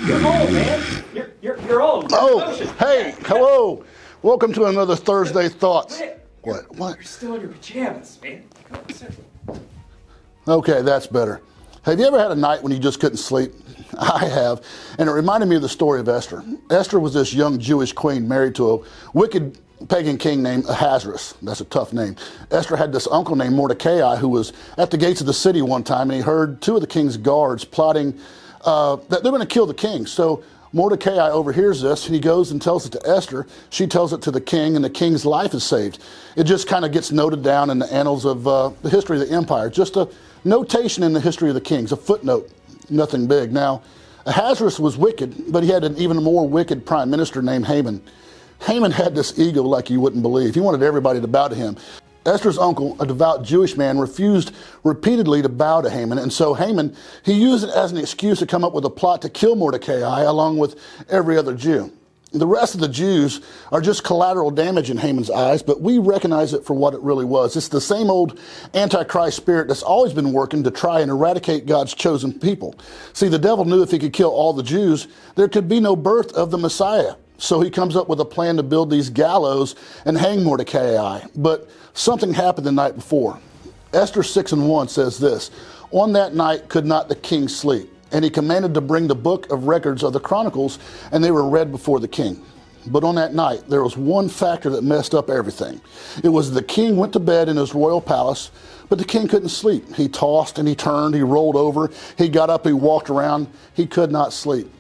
You're old, man. You're old. Oh, hey, hello. Welcome to another Thursday Thoughts. Rick, What? You're still in your pajamas, man. Come on, sit. Okay, that's better. Have you ever had a night when you just couldn't sleep? I have, and it reminded me of the story of Esther. Esther was this young Jewish queen married to a wicked pagan king named Ahasuerus. That's a tough name. Esther had this uncle named Mordecai who was at the gates of the city one time, and he heard two of the king's guards plotting that they're going to kill the king. So Mordecai overhears this, and he goes and tells it to Esther. She tells it to the king, and the king's life is saved. It just kind of gets noted down in the annals of the history of the empire. Just a notation in the history of the kings, a footnote, nothing big. Now, Ahasuerus was wicked, but he had an even more wicked prime minister named Haman. Haman had this ego like you wouldn't believe. He wanted everybody to bow to him. Esther's uncle, a devout Jewish man, refused repeatedly to bow to Haman, and so Haman, he used it as an excuse to come up with a plot to kill Mordecai along with every other Jew. The rest of the Jews are just collateral damage in Haman's eyes, but we recognize it for what it really was. It's the same old Antichrist spirit that's always been working to try and eradicate God's chosen people. See, the devil knew if he could kill all the Jews, there could be no birth of the Messiah. So he comes up with a plan to build these gallows and hang Mordecai. But something happened the night before. Esther 6:1 says this, "On that night could not the king sleep, and he commanded to bring the book of records of the Chronicles, and they were read before the king. But on that night, there was one factor that messed up everything. It was the king went to bed in his royal palace, but the king couldn't sleep. He tossed and he turned, he rolled over, he got up, he walked around, he could not sleep.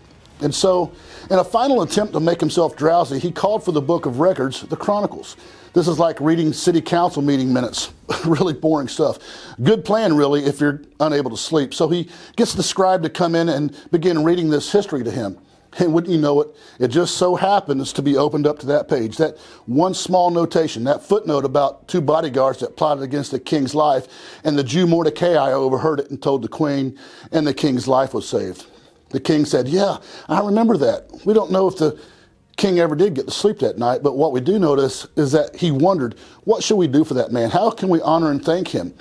And so, in a final attempt to make himself drowsy, he called for the book of records, the Chronicles. This is like reading city council meeting minutes. Really boring stuff. Good plan, really, if you're unable to sleep. So he gets the scribe to come in and begin reading this history to him. And wouldn't you know it, it just so happens to be opened up to that page. That one small notation, that footnote about two bodyguards that plotted against the king's life, and the Jew Mordecai overheard it and told the queen, and the king's life was saved. The king said, "Yeah, I remember that." We don't know if the king ever did get to sleep that night, but what we do notice is that he wondered, what should we do for that man? How can we honor and thank him?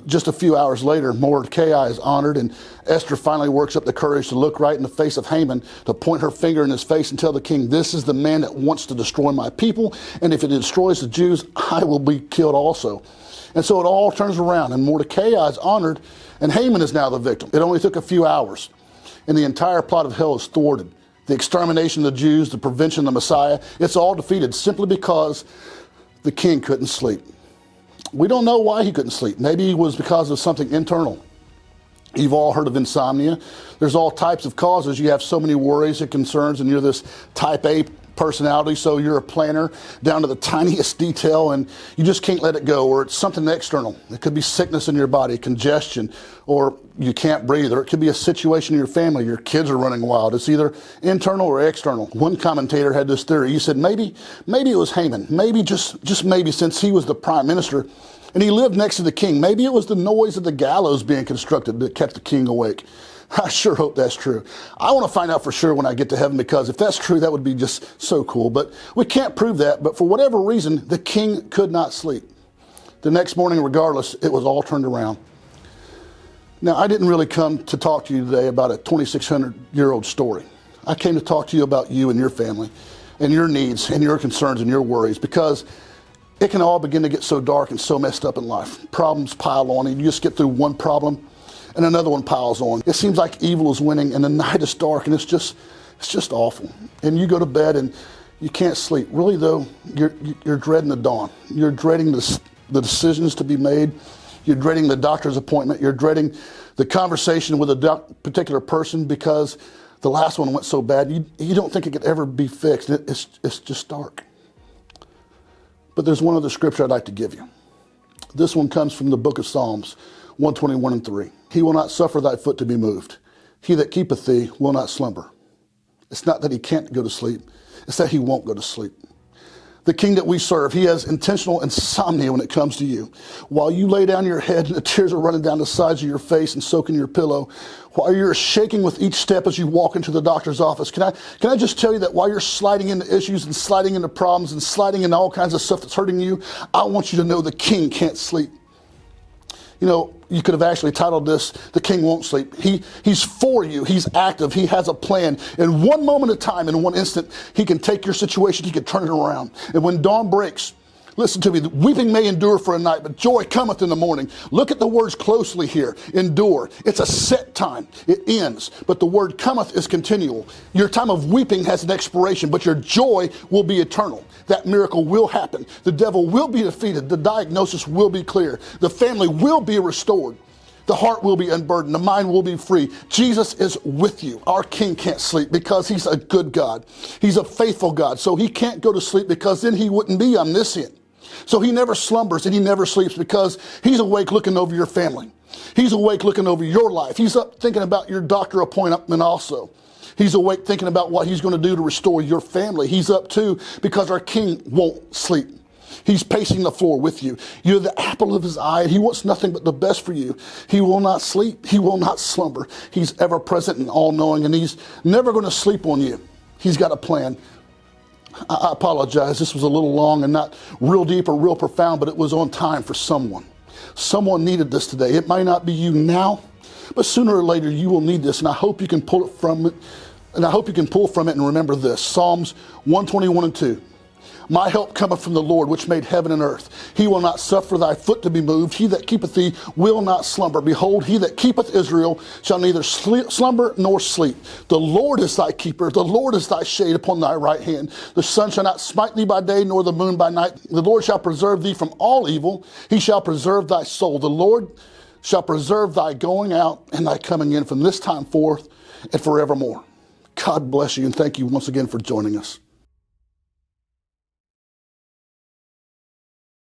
Just a few hours later, Mordecai is honored, and Esther finally works up the courage to look right in the face of Haman, to point her finger in his face and tell the king, "This is the man that wants to destroy my people, and if it destroys the Jews, I will be killed also." And so it all turns around, and Mordecai is honored, and Haman is now the victim. It only took a few hours, and the entire plot of hell is thwarted. The extermination of the Jews, the prevention of the Messiah, it's all defeated simply because the king couldn't sleep. We don't know why he couldn't sleep. Maybe it was because of something internal. You've all heard of insomnia. There's all types of causes. You have so many worries and concerns, and you're this type A personality, so you're a planner down to the tiniest detail, and you just can't let it go, or it's something external. It could be sickness in your body, congestion, or you can't breathe, or it could be a situation in your family. Your kids are running wild. It's either internal or external. One commentator had this theory. He said maybe it was Haman. Maybe, just maybe, since he was the prime minister and he lived next to the king, maybe it was the noise of the gallows being constructed that kept the king awake. I sure hope that's true. I want to find out for sure when I get to heaven, because if that's true, that would be just so cool. But we can't prove that. But for whatever reason, the king could not sleep. The next morning, regardless, it was all turned around. Now, I didn't really come to talk to you today about a 2,600-year-old story. I came to talk to you about you and your family and your needs and your concerns and your worries, because it can all begin to get so dark and so messed up in life. Problems pile on, and you just get through one problem and another one piles on. It seems like evil is winning, and the night is dark, and it's just awful. And you go to bed and you can't sleep. Really though, you're dreading the dawn. You're dreading the decisions to be made. You're dreading the doctor's appointment. You're dreading the conversation with a particular person, because the last one went so bad. You don't think it could ever be fixed. It's just dark. But there's one other scripture I'd like to give you. This one comes from the book of Psalms 121:3. "He will not suffer thy foot to be moved. He that keepeth thee will not slumber." It's not that he can't go to sleep. It's that he won't go to sleep. The king that we serve, he has intentional insomnia when it comes to you. While you lay down your head and the tears are running down the sides of your face and soaking your pillow, while you're shaking with each step as you walk into the doctor's office, can I just tell you that while you're sliding into issues and sliding into problems and sliding into all kinds of stuff that's hurting you, I want you to know the king can't sleep. You know, you could have actually titled this, The King Won't Sleep. He's for you. He's active. He has a plan. In one moment of time, in one instant, he can take your situation, he can turn it around. And when dawn breaks, listen to me, weeping may endure for a night, but joy cometh in the morning. Look at the words closely here. Endure. It's a set time. It ends. But the word cometh is continual. Your time of weeping has an expiration, but your joy will be eternal. That miracle will happen. The devil will be defeated. The diagnosis will be clear. The family will be restored. The heart will be unburdened. The mind will be free. Jesus is with you. Our King can't sleep because he's a good God. He's a faithful God. So he can't go to sleep because then he wouldn't be omniscient. So he never slumbers and he never sleeps because he's awake looking over your family. He's awake looking over your life. He's up thinking about your doctor appointment also. He's awake thinking about what he's going to do to restore your family. He's up too because our King won't sleep. He's pacing the floor with you. You're the apple of his eye. He wants nothing but the best for you. He will not sleep. He will not slumber. He's ever present and all knowing, and he's never going to sleep on you. He's got a plan. I apologize. This was a little long and not real deep or real profound, but it was on time for someone. Someone needed this today. It might not be you now, but sooner or later you will need this, and I hope you can pull it from it. And I hope you can pull from it and remember this. Psalms 121 and 2. My help cometh from the Lord, which made heaven and earth. He will not suffer thy foot to be moved. He that keepeth thee will not slumber. Behold, he that keepeth Israel shall neither slumber nor sleep. The Lord is thy keeper. The Lord is thy shade upon thy right hand. The sun shall not smite thee by day, nor the moon by night. The Lord shall preserve thee from all evil. He shall preserve thy soul. The Lord shall preserve thy going out and thy coming in from this time forth and forevermore. God bless you, and thank you once again for joining us.